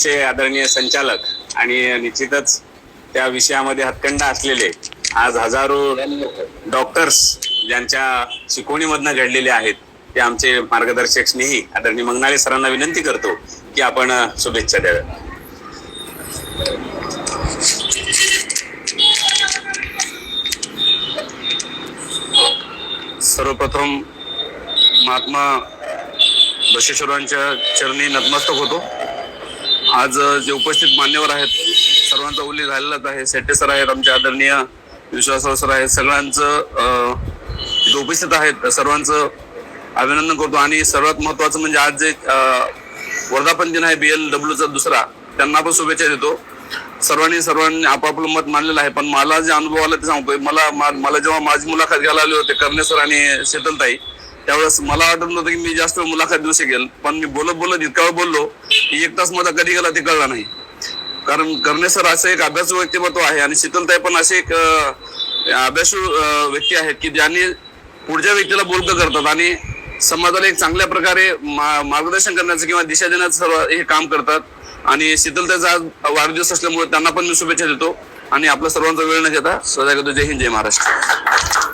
कॉलेजचे आदरणीय संचालक आणि निश्चितच त्या विषयामध्ये हातखंडा असलेले आज हजारो डॉक्टर्स ज्यांच्या शिकवणीमधनं घडलेले आहेत ते आमचे मार्गदर्शक स्नेही आदरणीय मंगनाळे सरांना विनंती करतो की आपण शुभेच्छा द्याव्या. सर्वप्रथम महात्मा बसवेश्वरांच्या चरणी नतमस्तक होतो. आज जे उपस्थित मान्यवर आहेत सर्वांचा उल्लेख झालेलाच आहे. शेट्टे सर आहेत, आमचे आदरणीय विश्वासराव सर आहेत, सगळ्यांचं जे उपस्थित आहेत सर्वांचं अभिनंदन करतो. आणि सर्वात महत्वाचं म्हणजे आज जे वर्धापन दिन आहे BLWचा दुसरा, त्यांना पण शुभेच्छा देतो. सर्वांनी आपापलं मत मानलेलं आहे, पण मला जे अनुभव आला ते सांगतोय. मला जेव्हा माझी मुलाखत घ्यायला आले होते करणे सर आणि शीतलताई, त्यावेळेस मला वाटत नव्हतं की मी जास्त मुलाखत देऊ शकेल, पण मी बोलत इतका वेळ बोललो की 1 तास माझा कधी गेला ते कळला नाही. कारण करणे सर असे एक अभ्यासू व्यक्तिमत्व आहे आणि शीतलताई पण असे एक अभ्यासू व्यक्ती आहेत की ज्यांनी पुढच्या व्यक्तीला बोलतं करतात आणि समाजाला एक चांगल्या प्रकारे मार्गदर्शन करण्याचं किंवा दिशा देण्याचं सर्व हे काम करतात. आणि शीतलताईचा आज वाढदिवस असल्यामुळे त्यांना पण मी शुभेच्छा देतो आणि आपला सर्वांचा वेळ न घेता सदा करतो. जय हिंद, जय महाराष्ट्र.